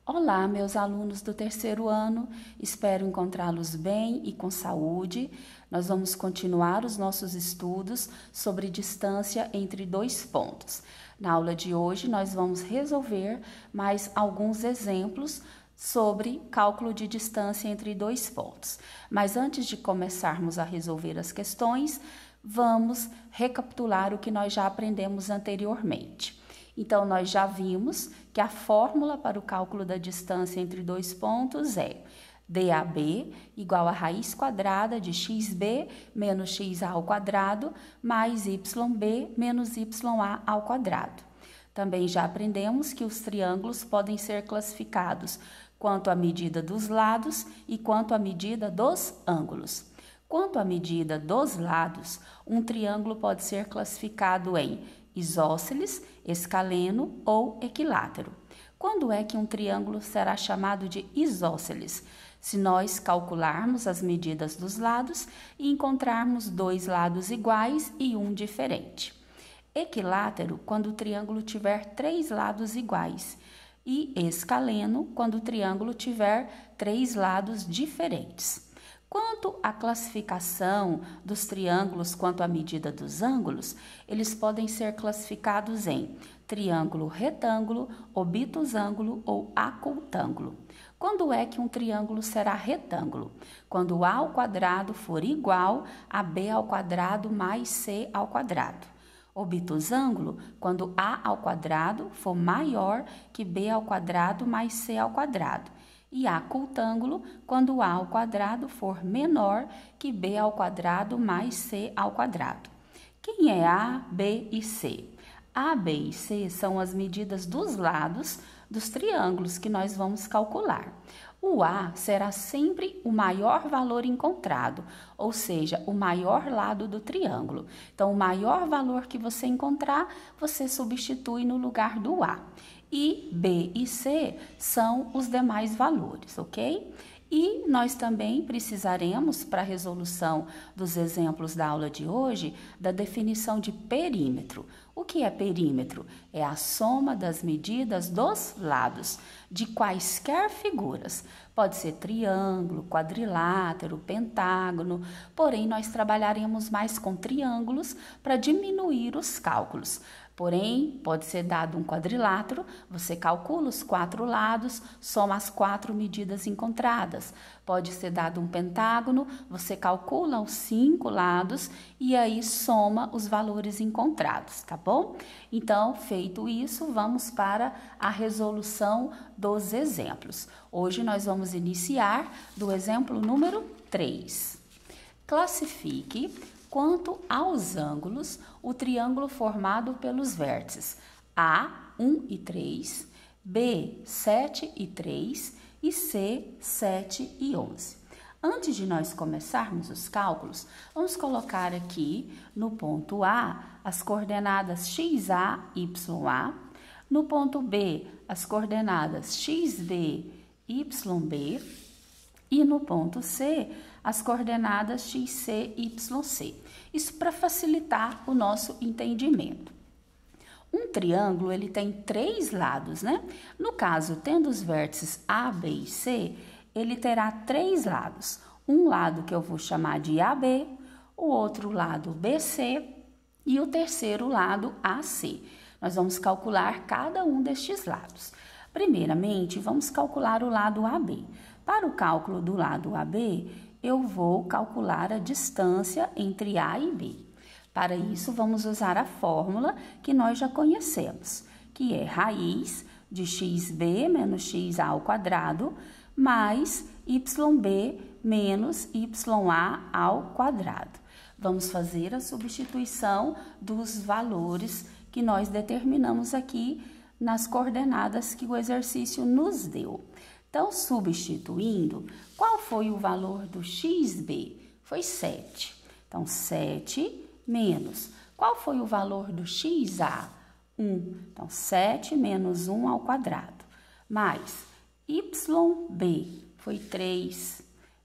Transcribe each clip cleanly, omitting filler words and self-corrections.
Olá, meus alunos do terceiro ano, espero encontrá-los bem e com saúde. Nós vamos continuar os nossos estudos sobre distância entre dois pontos. Na aula de hoje, nós vamos resolver mais alguns exemplos sobre cálculo de distância entre dois pontos. Mas antes de começarmos a resolver as questões, vamos recapitular o que nós já aprendemos anteriormente. Então, nós já vimos que a fórmula para o cálculo da distância entre dois pontos é DAB igual a raiz quadrada de xb menos xa ao quadrado mais YB menos YA ao quadrado. Também já aprendemos que os triângulos podem ser classificados quanto à medida dos lados e quanto à medida dos ângulos. Quanto à medida dos lados, um triângulo pode ser classificado em isósceles, escaleno ou equilátero. Quando é que um triângulo será chamado de isósceles? Se nós calcularmos as medidas dos lados e encontrarmos dois lados iguais e um diferente. Equilátero, quando o triângulo tiver três lados iguais. E escaleno, quando o triângulo tiver três lados diferentes. Quanto à classificação dos triângulos quanto à medida dos ângulos, eles podem ser classificados em triângulo retângulo, obtusângulo ou acultângulo. Quando é que um triângulo será retângulo? Quando A ao quadrado for igual a B ao quadrado mais C ao quadrado. Obtusângulo, quando A ao quadrado for maior que B ao quadrado mais C ao quadrado. E acultângulo, quando A ao quadrado for menor que B ao quadrado mais C ao quadrado. Quem é A, B e C? A, B e C são as medidas dos lados dos triângulos que nós vamos calcular. O A será sempre o maior valor encontrado, ou seja, o maior lado do triângulo. Então, o maior valor que você encontrar, você substitui no lugar do A. E B e C são os demais valores, ok? E nós também precisaremos, para a resolução dos exemplos da aula de hoje, da definição de perímetro. O que é perímetro? É a soma das medidas dos lados, de quaisquer figuras. Pode ser triângulo, quadrilátero, pentágono, porém nós trabalharemos mais com triângulos para diminuir os cálculos. Porém, pode ser dado um quadrilátero, você calcula os quatro lados, soma as quatro medidas encontradas. Pode ser dado um pentágono, você calcula os 5 lados e aí soma os valores encontrados, tá bom? Então, feito isso, vamos para a resolução dos exemplos. Hoje nós vamos iniciar do exemplo número 3. Classifique quanto aos ângulos, o triângulo formado pelos vértices A, 1 e 3, B, 7 e 3 e C, 7 e 11. Antes de nós começarmos os cálculos, vamos colocar aqui no ponto A as coordenadas XA, YA, no ponto B as coordenadas XB, YB e no ponto C as coordenadas XC e YC. Isso para facilitar o nosso entendimento. Um triângulo, ele tem 3 lados, né? No caso, tendo os vértices A, B e C, ele terá 3 lados. Um lado que eu vou chamar de AB, o outro lado BC e o terceiro lado AC. Nós vamos calcular cada um destes lados. Primeiramente, vamos calcular o lado AB. Para o cálculo do lado AB, eu vou calcular a distância entre A e B. Para isso, vamos usar a fórmula que nós já conhecemos, que é raiz de xb menos xa ao quadrado mais yb menos ya ao quadrado. Vamos fazer a substituição dos valores que nós determinamos aqui nas coordenadas que o exercício nos deu. Então, substituindo, qual foi o valor do xb? Foi 7. Então, 7 menos. Qual foi o valor do xa? 1. Então, 7 menos 1 ao quadrado. Mais yb foi 3.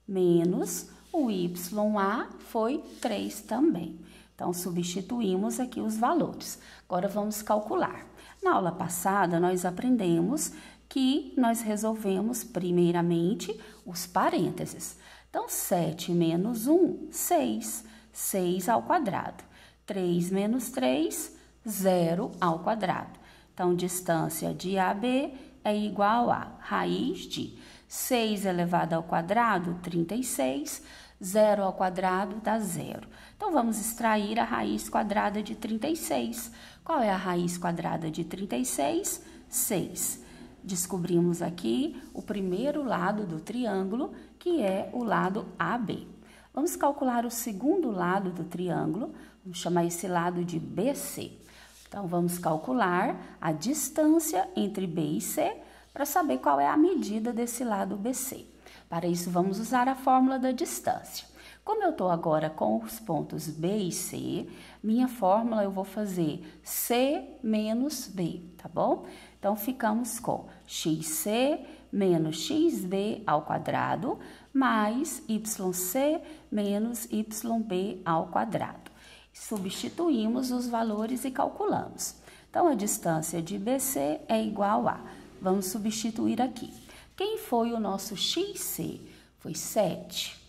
Menos o ya foi 3 também. Então, substituímos aqui os valores. Agora, vamos calcular. Na aula passada, nós aprendemos que nós resolvemos primeiramente os parênteses. Então, 7 menos 1, 6. 6 ao quadrado. 3 menos 3, 0 ao quadrado. Então, distância de AB é igual a raiz de 6 elevado ao quadrado, 36, 0 ao quadrado dá 0. Então, vamos extrair a raiz quadrada de 36. Qual é a raiz quadrada de 36? 6. Descobrimos aqui o primeiro lado do triângulo, que é o lado AB. Vamos calcular o segundo lado do triângulo, vamos chamar esse lado de BC. Então, vamos calcular a distância entre B e C para saber qual é a medida desse lado BC. Para isso, vamos usar a fórmula da distância. Como eu estou agora com os pontos B e C, minha fórmula eu vou fazer C menos B, tá bom? Então, ficamos com XC menos XB ao quadrado, mais YC menos YB ao quadrado. Substituímos os valores e calculamos. Então, a distância de BC é igual a... Vamos substituir aqui. Quem foi o nosso XC? Foi 7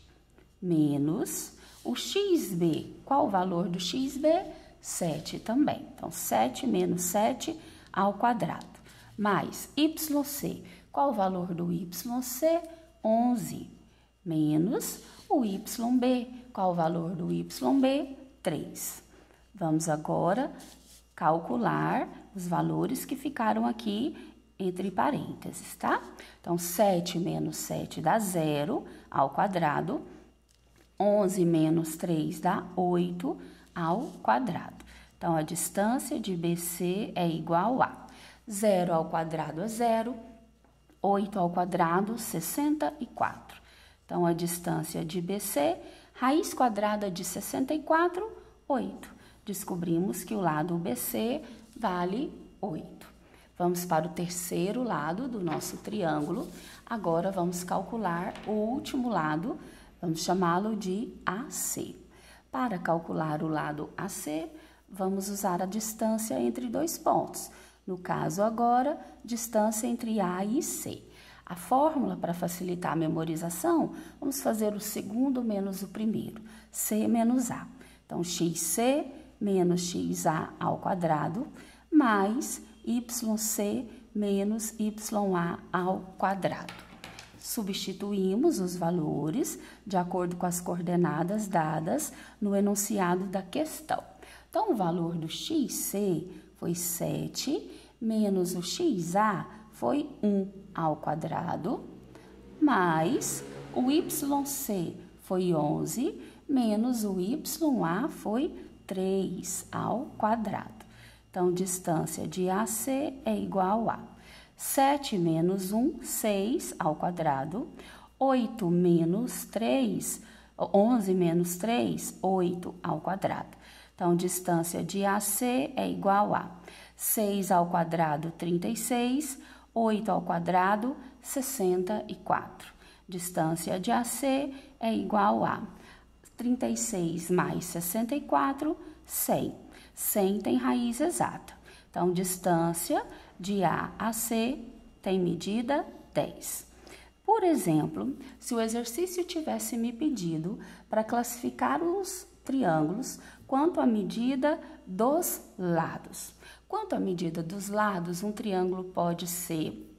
menos o XB. Qual o valor do XB? 7 também. Então, 7 menos 7 ao quadrado. Mais YC. Qual o valor do YC? 11. Menos o YB. Qual o valor do YB? 3. Vamos agora calcular os valores que ficaram aqui entre parênteses, tá? Então, 7 menos 7 dá 0 ao quadrado. 11 menos 3 dá 8 ao quadrado. Então, a distância de BC é igual a 0 ao quadrado é 0, 8 ao quadrado, 64. Então, a distância de BC, raiz quadrada de 64, 8. Descobrimos que o lado BC vale 8. Vamos para o terceiro lado do nosso triângulo. Agora, vamos calcular o último lado, vamos chamá-lo de AC. Para calcular o lado AC, vamos usar a distância entre dois pontos. No caso agora, distância entre A e C. A fórmula para facilitar a memorização, vamos fazer o segundo menos o primeiro, C menos A. Então, XC menos XA ao quadrado, mais YC menos YA ao quadrado. Substituímos os valores de acordo com as coordenadas dadas no enunciado da questão. Então, o valor do XC foi 7, menos o XA foi 1 ao quadrado, mais o YC foi 11, menos o YA foi 3 ao quadrado. Então, distância de AC é igual a 7 menos 1, 6 ao quadrado, 8 menos 3, 11 menos 3, 8 ao quadrado. Então, distância de AC é igual a 6 ao quadrado, 36, 8 ao quadrado, 64. Distância de AC é igual a 36 mais 64, 100. 100 tem raiz exata. Então, distância de A a C tem medida 10. Por exemplo, se o exercício tivesse me pedido para classificar os triângulos quanto à medida dos lados. Quanto à medida dos lados, um triângulo pode ser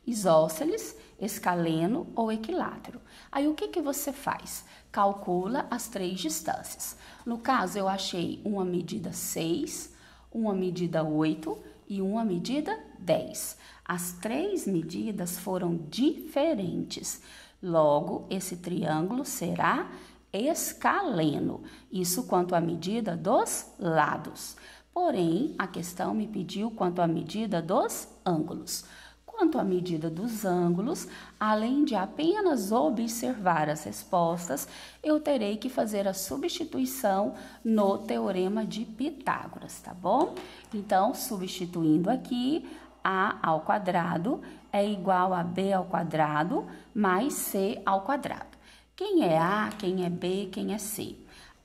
isósceles, escaleno ou equilátero. Aí, o que você faz? Calcula as três distâncias. No caso, eu achei uma medida 6, uma medida 8 e uma medida 10. As três medidas foram diferentes. Logo, esse triângulo será escaleno. Isso quanto à medida dos lados. Porém, a questão me pediu quanto à medida dos ângulos. Quanto à medida dos ângulos, além de apenas observar as respostas, eu terei que fazer a substituição no teorema de Pitágoras, tá bom? Então, substituindo aqui, A ao quadrado é igual a B ao quadrado mais C ao quadrado. Quem é A, quem é B, quem é C?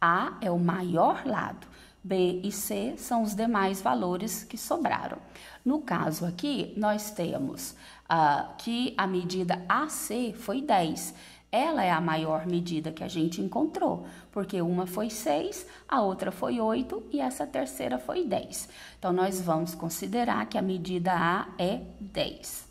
A é o maior lado. B e C são os demais valores que sobraram. No caso aqui, nós temos que a medida AC foi 10. Ela é a maior medida que a gente encontrou, porque uma foi 6, a outra foi 8 e essa terceira foi 10. Então, nós vamos considerar que a medida A é 10.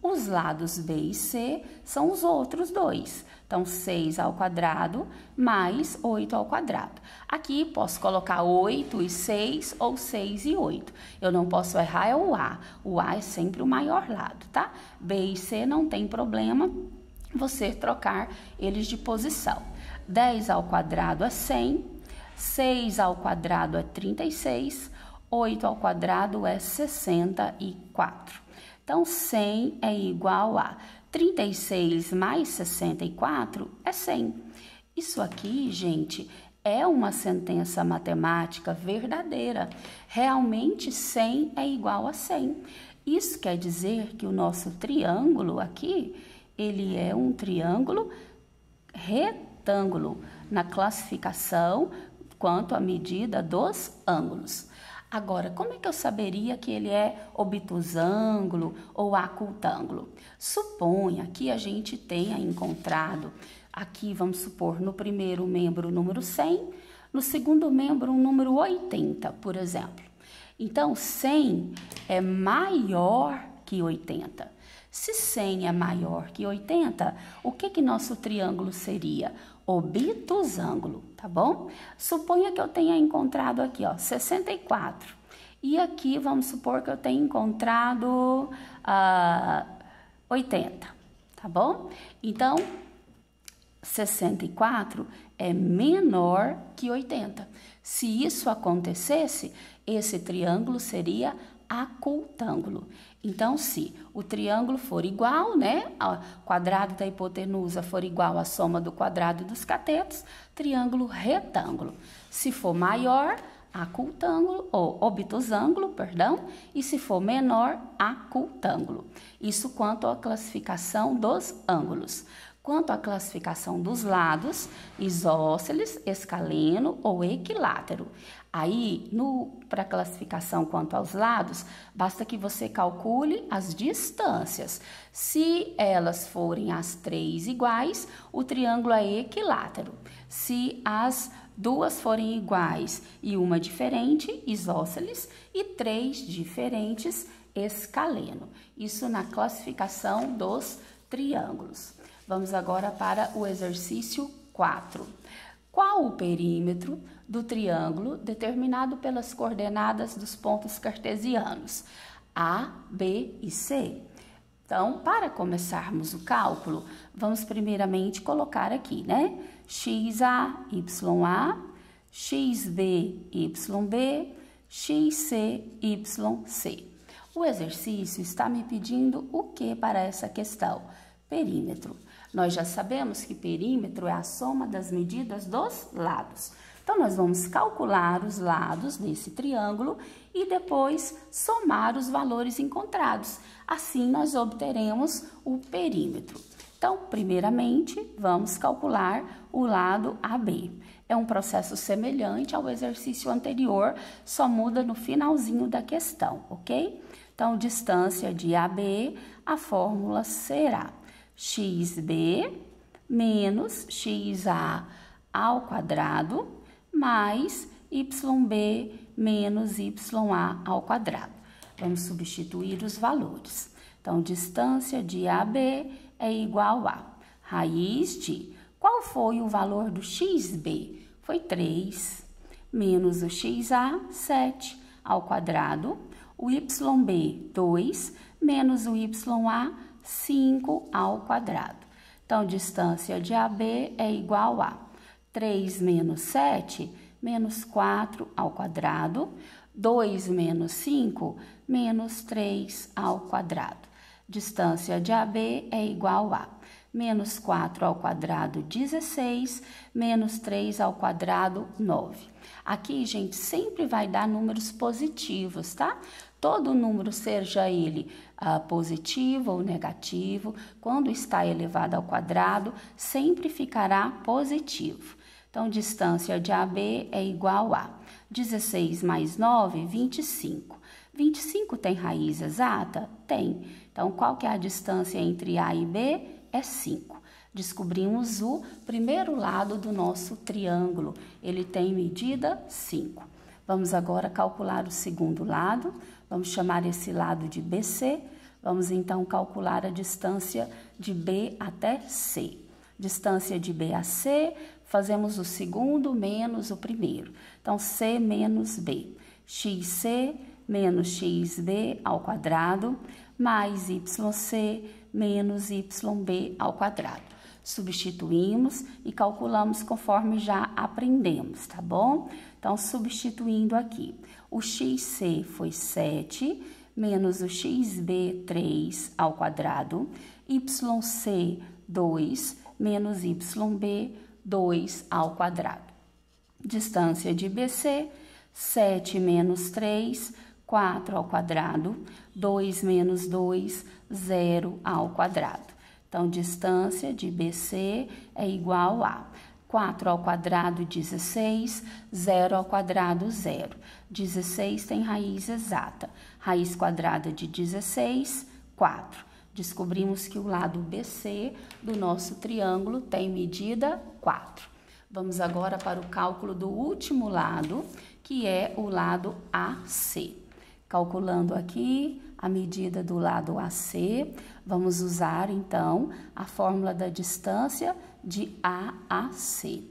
Os lados B e C são os outros dois. Então, 6 ao quadrado mais 8 ao quadrado. Aqui, posso colocar 8 e 6 ou 6 e 8. Eu não posso errar é o A. O A é sempre o maior lado, tá? B e C não tem problema você trocar eles de posição. 10 ao quadrado é 100, 6 ao quadrado é 36, 8 ao quadrado é 64. Então, 100 é igual a 36 mais 64 é 100. Isso aqui, gente, é uma sentença matemática verdadeira. Realmente, 100 é igual a 100. Isso quer dizer que o nosso triângulo aqui, ele é um triângulo retângulo na classificação quanto à medida dos ângulos. Agora, como é que eu saberia que ele é obtusângulo ou acultângulo? Suponha que a gente tenha encontrado, aqui vamos supor, no primeiro membro o número 100, no segundo membro o número 80, por exemplo. Então, 100 é maior que 80. Se 100 é maior que 80, o que nosso triângulo seria? Obtusângulo, tá bom? Suponha que eu tenha encontrado aqui, ó, 64. E aqui, vamos supor que eu tenha encontrado 80, tá bom? Então, 64 é menor que 80. Se isso acontecesse, esse triângulo seria acultângulo. Então, se o triângulo for igual, né, o quadrado da hipotenusa for igual à soma do quadrado dos catetos, triângulo retângulo. Se for maior, acultângulo ou obtusângulo, perdão, e se for menor, acultângulo. Isso quanto à classificação dos ângulos. Quanto à classificação dos lados, isósceles, escaleno ou equilátero. Aí, para a classificação quanto aos lados, basta que você calcule as distâncias. Se elas forem as 3 iguais, o triângulo é equilátero. Se as duas forem iguais e uma diferente, isósceles, e 3 diferentes, escaleno. Isso na classificação dos triângulos. Vamos agora para o exercício 4. Qual o perímetro do triângulo determinado pelas coordenadas dos pontos cartesianos A, B e C? Então, para começarmos o cálculo, vamos primeiramente colocar aqui, né? XA, YA, XB, YB, XC, YC. O exercício está me pedindo o que para essa questão? Perímetro. Nós já sabemos que perímetro é a soma das medidas dos lados. Então, nós vamos calcular os lados desse triângulo e depois somar os valores encontrados. Assim, nós obteremos o perímetro. Então, primeiramente, vamos calcular o lado AB. É um processo semelhante ao exercício anterior, só muda no finalzinho da questão, ok? Então, distância de AB, a fórmula será XB menos XA ao quadrado mais YB menos YA ao quadrado. Vamos substituir os valores. Então, distância de AB é igual a raiz de... Qual foi o valor do XB? Foi 3 menos o XA, 7 ao quadrado. O YB, 2 menos o YA, 5 ao quadrado. Então, distância de AB é igual a 3 menos 7, menos 4 ao quadrado, 2 menos 5, menos 3 ao quadrado. Distância de AB é igual a menos 4 ao quadrado, 16, menos 3 ao quadrado, 9. Aqui, gente, sempre vai dar números positivos, tá? Todo número, seja ele positivo ou negativo, quando está elevado ao quadrado, sempre ficará positivo. Então, distância de AB é igual a 16 mais 9, 25. 25 tem raiz exata? Tem. Então, qual que é a distância entre A e B? É 5. Descobrimos o primeiro lado do nosso triângulo. Ele tem medida 5. Vamos agora calcular o segundo lado. Vamos chamar esse lado de BC. Vamos então calcular a distância de B até C. Distância de B a C, fazemos o segundo menos o primeiro. Então, C menos B. XC menos XB ao quadrado, mais YC menos YB ao quadrado. Substituímos e calculamos conforme já aprendemos, tá bom? Então, substituindo aqui, o XC foi 7, menos o XB, 3 ao quadrado, YC, 2, menos YB, 2 ao quadrado. Distância de BC, 7 menos 3, 4 ao quadrado, 2 menos 2, 0 ao quadrado. Então, distância de BC é igual a 4 ao quadrado, 16, 0 ao quadrado, 0. 16 tem raiz exata. Raiz quadrada de 16, 4. Descobrimos que o lado BC do nosso triângulo tem medida 4. Vamos agora para o cálculo do último lado, que é o lado AC. Calculando aqui a medida do lado AC, vamos usar então a fórmula da distância de A a C.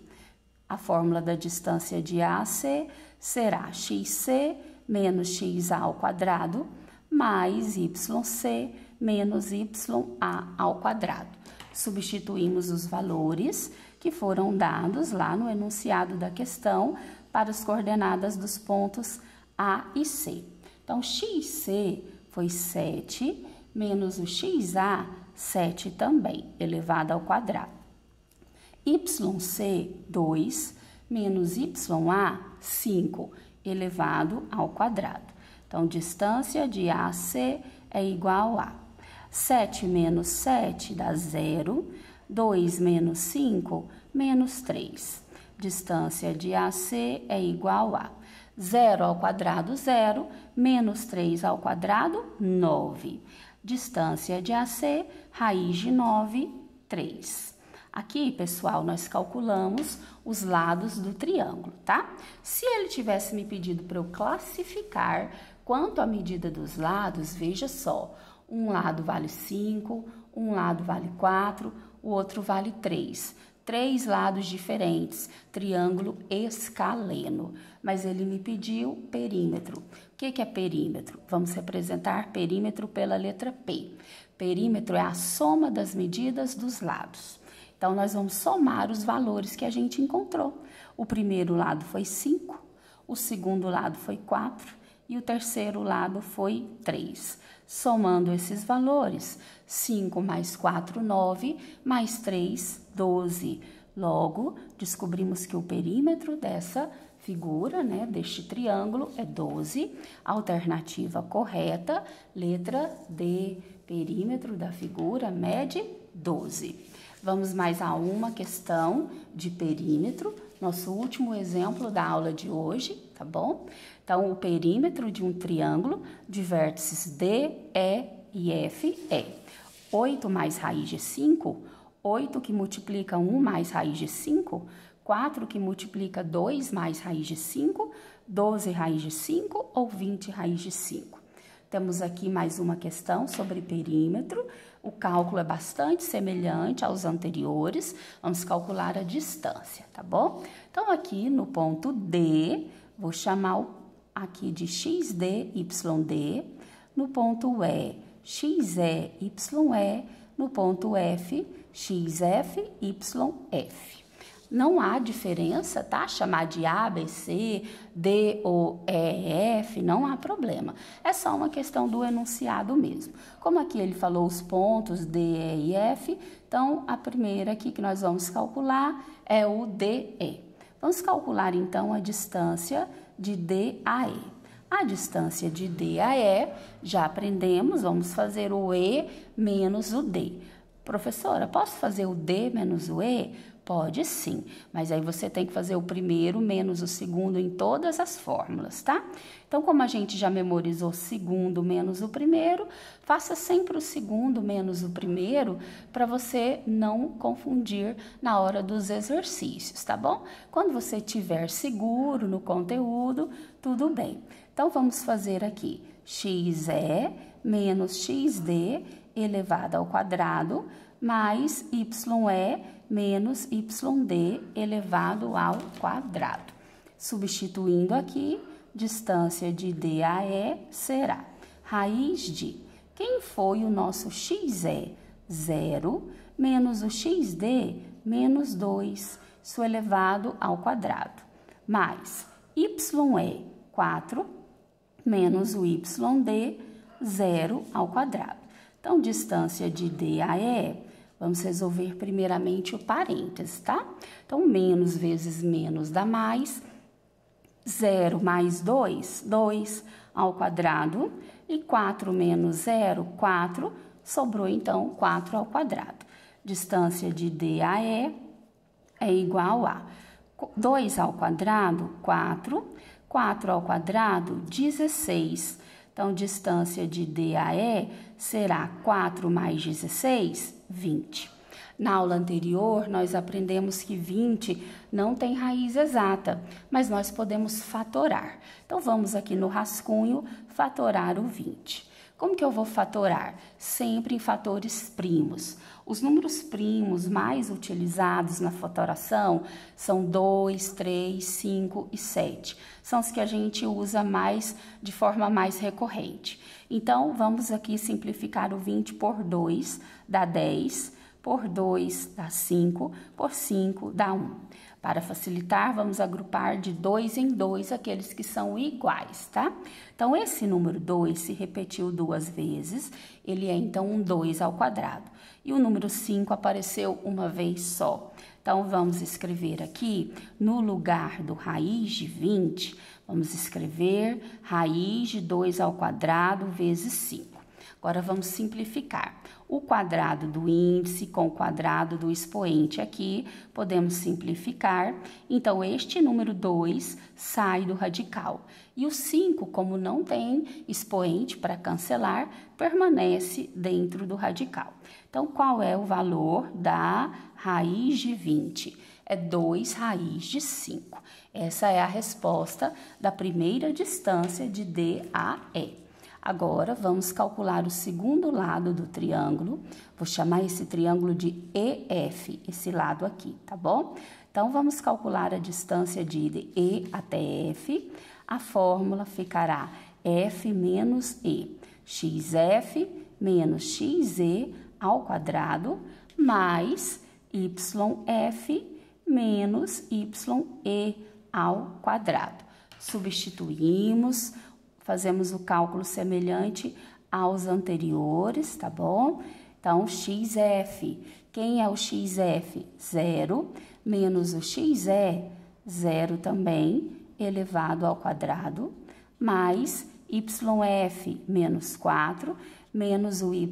A fórmula da distância de A a C será XC menos XA ao quadrado mais YC menos YA ao quadrado. Substituímos os valores que foram dados lá no enunciado da questão para as coordenadas dos pontos A e C. Então, XC foi 7, menos o XA, 7 também, elevado ao quadrado. YC, 2, menos YA, 5, elevado ao quadrado. Então, distância de AC é igual a 7 menos 7 dá 0, 2 menos 5, menos 3. Distância de AC é igual a 0 ao quadrado, 0, menos 3 ao quadrado, 9. Distância de AC, raiz de 9, 3. Aqui, pessoal, nós calculamos os lados do triângulo, tá? Se ele tivesse me pedido para eu classificar quanto à medida dos lados, veja só, um lado vale 5, um lado vale 4, o outro vale 3. 3 lados diferentes, triângulo escaleno. Mas ele me pediu perímetro. O que é perímetro? Vamos representar perímetro pela letra P. Perímetro é a soma das medidas dos lados. Então, nós vamos somar os valores que a gente encontrou. O primeiro lado foi 5, o segundo lado foi 4 e o terceiro lado foi 3. Somando esses valores, 5 mais 4, 9, mais 3, 12. Logo, descobrimos que o perímetro dessa figura, né, deste triângulo é 12. Alternativa correta, letra D. Perímetro da figura mede 12. Vamos mais a uma questão de perímetro, nosso último exemplo da aula de hoje, tá bom? Então, o perímetro de um triângulo de vértices D, E e F é 8 mais raiz de 5, 8 que multiplica 1 mais raiz de 5, 4 que multiplica 2 mais raiz de 5, 12 raiz de 5 ou 20 raiz de 5. Temos aqui mais uma questão sobre perímetro. O cálculo é bastante semelhante aos anteriores. Vamos calcular a distância, tá bom? Então, aqui no ponto D, vou chamar aqui de XD, YD. No ponto E, XE, YE. No ponto F, XF, YF. Não há diferença, tá? Chamar de A, B, C, D, O, E, F, não há problema. É só uma questão do enunciado mesmo. Como aqui ele falou os pontos D, E e F, então a primeira aqui que nós vamos calcular é o DE. Vamos calcular então a distância de D a E. A distância de D a E, já aprendemos, vamos fazer o E menos o D. Professora, posso fazer o D menos o E? Pode sim, mas aí você tem que fazer o primeiro menos o segundo em todas as fórmulas, tá? Então, como a gente já memorizou o segundo menos o primeiro, faça sempre o segundo menos o primeiro para você não confundir na hora dos exercícios, tá bom? Quando você estiver seguro no conteúdo, tudo bem. Então, vamos fazer aqui xe menos xd elevado ao quadrado mais ye menos yd elevado ao quadrado. Substituindo aqui, distância de D a E será raiz de, quem foi o nosso xe? 0, menos o xd, menos 2, isso elevado ao quadrado, mais ye, 4, menos o yd, 0 ao quadrado. Então, distância de D a E, vamos resolver primeiramente o parênteses, tá? Então, menos vezes menos dá mais, 0 mais 2, 2 ao quadrado, e 4 menos 0, 4, sobrou então 4 ao quadrado. Distância de D a E é igual a 2 ao quadrado, 4, 4 ao quadrado, 16. Então, distância de D a E será 4 mais 16, 20. Na aula anterior, nós aprendemos que 20 não tem raiz exata, mas nós podemos fatorar. Então, vamos aqui no rascunho fatorar o 20. Como que eu vou fatorar? Sempre em fatores primos. Os números primos mais utilizados na fatoração são 2, 3, 5 e 7. São os que a gente usa mais de forma mais recorrente. Então, vamos aqui simplificar o 20 por 2, dá 10, por 2 dá 5, por 5 dá 1. Para facilitar, vamos agrupar de 2 em 2 aqueles que são iguais, tá? Então, esse número 2 se repetiu 2 vezes, ele é então um 2 ao quadrado. E o número 5 apareceu uma vez só. Então, vamos escrever aqui, no lugar do raiz de 20, vamos escrever raiz de 2 ao quadrado vezes 5. Agora, vamos simplificar. O quadrado do índice com o quadrado do expoente aqui, podemos simplificar. Então, este número 2 sai do radical. E o 5, como não tem expoente para cancelar, permanece dentro do radical. Então, qual é o valor da raiz de 20? É 2 raiz de 5. Essa é a resposta da primeira distância de D a E. Agora, vamos calcular o segundo lado do triângulo. Vou chamar esse triângulo de EF, esse lado aqui, tá bom? Então, vamos calcular a distância de E até F. A fórmula ficará F menos E. XF menos XE ao quadrado, mais YF menos YE ao quadrado. Substituímos. Fazemos o cálculo semelhante aos anteriores, tá bom? Então, XF, quem é o XF? 0, menos o XE, 0 também, elevado ao quadrado, mais YF, menos 4, menos o YE,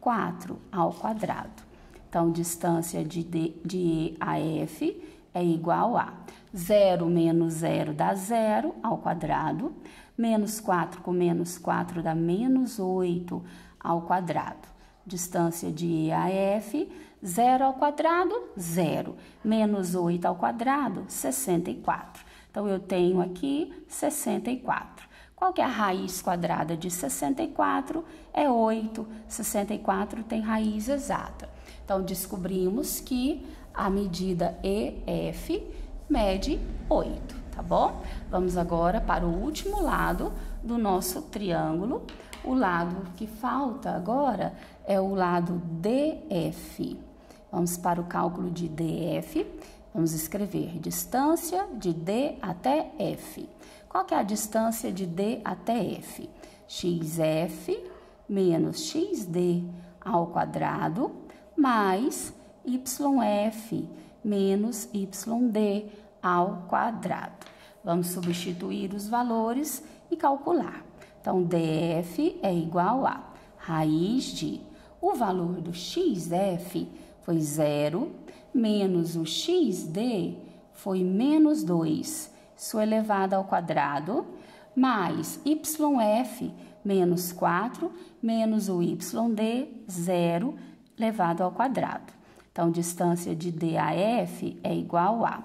4 ao quadrado. Então, distância de E a F é igual a 0 menos 0 dá 0 ao quadrado, menos 4 com menos 4 dá menos 8 ao quadrado. Distância de E a F, 0 ao quadrado, 0. Menos 8 ao quadrado, 64. Então, eu tenho aqui 64. Qual que é a raiz quadrada de 64? É 8. 64 tem raiz exata. Então, descobrimos que a medida EF mede 8. Tá bom? Vamos agora para o último lado do nosso triângulo. O lado que falta agora é o lado DF. Vamos para o cálculo de DF. Vamos escrever distância de D até F. Qual que é a distância de D até F? XF menos XD ao quadrado mais YF menos YD ao quadrado. Vamos substituir os valores e calcular. Então, DF é igual a raiz de O valor do xf foi 0, menos o xd foi menos 2, isso elevado ao quadrado, mais yf menos 4, menos o yd, 0, elevado ao quadrado. Então, distância de D a F é igual a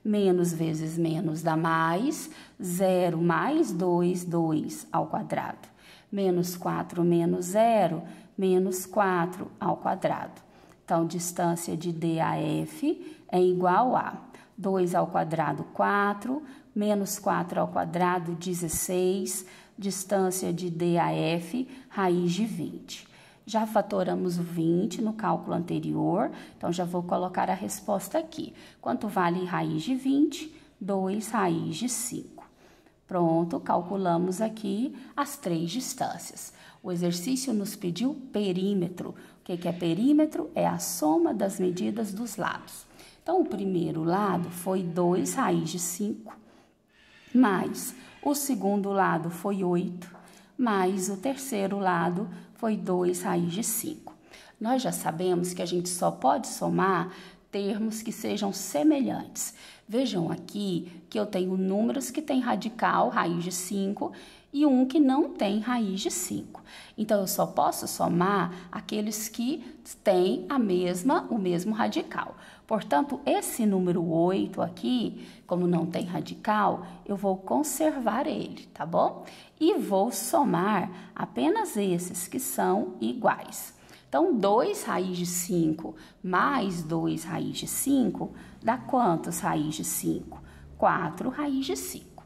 menos vezes menos dá mais, 0 mais 2, 2 ao quadrado. Menos 4 menos 0, menos 4 ao quadrado. Então, distância de D a F é igual a 2 ao quadrado, 4, menos 4 ao quadrado, 16, distância de D a F, raiz de 20. Já fatoramos o 20 no cálculo anterior, então já vou colocar a resposta aqui. Quanto vale raiz de 20? 2 raiz de 5. Pronto, calculamos aqui as 3 distâncias. O exercício nos pediu perímetro. O que é perímetro? É a soma das medidas dos lados. Então, o primeiro lado foi 2 raiz de 5, mais o segundo lado foi 8, mais o terceiro lado foi 2 raiz de 5. Nós já sabemos que a gente só pode somar termos que sejam semelhantes. Vejam aqui que eu tenho números que têm radical, raiz de 5, e um que não tem raiz de 5. Então, eu só posso somar aqueles que têm o mesmo radical. Portanto, esse número 8 aqui, como não tem radical, eu vou conservar ele, tá bom? E vou somar apenas esses que são iguais. Então, 2 raiz de 5 mais 2 raiz de 5 dá quantos raiz de 5? 4 raiz de 5.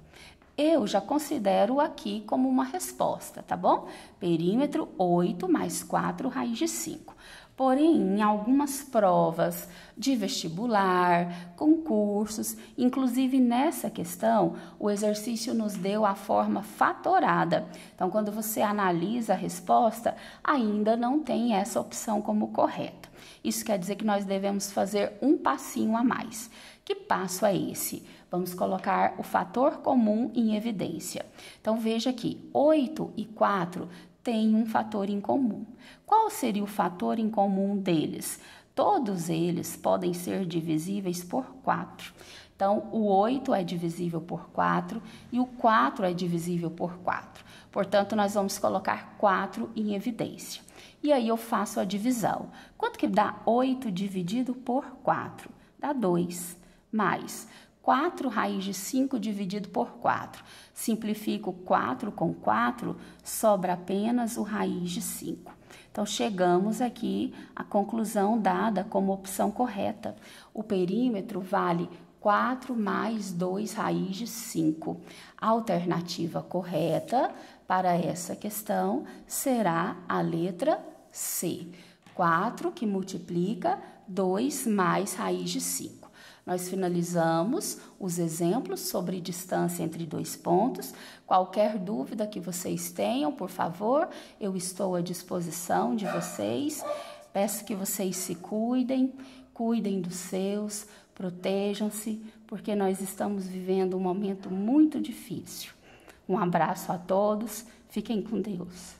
Eu já considero aqui como uma resposta, tá bom? Perímetro 8 mais 4 raiz de 5. Porém, em algumas provas de vestibular, concursos, inclusive nessa questão, o exercício nos deu a forma fatorada. Então, quando você analisa a resposta, ainda não tem essa opção como correta. Isso quer dizer que nós devemos fazer um passinho a mais. Que passo é esse? Vamos colocar o fator comum em evidência. Então, veja aqui, 8 e 4 têm um fator em comum. Qual seria o fator em comum deles? Todos eles podem ser divisíveis por 4. Então, o 8 é divisível por 4 e o 4 é divisível por 4. Portanto, nós vamos colocar 4 em evidência. E aí eu faço a divisão. Quanto que dá 8 dividido por 4? Dá 2. Mais 4 raiz de 5 dividido por 4. Simplifico 4 com 4, sobra apenas o raiz de 5. Então, chegamos aqui à conclusão dada como opção correta. O perímetro vale 4 mais 2 raiz de 5. A alternativa correta para essa questão será a letra C. 4 que multiplica 2 mais raiz de 5. Nós finalizamos os exemplos sobre distância entre dois pontos. Qualquer dúvida que vocês tenham, por favor, eu estou à disposição de vocês. Peço que vocês se cuidem, cuidem dos seus, protejam-se, porque nós estamos vivendo um momento muito difícil. Um abraço a todos, fiquem com Deus.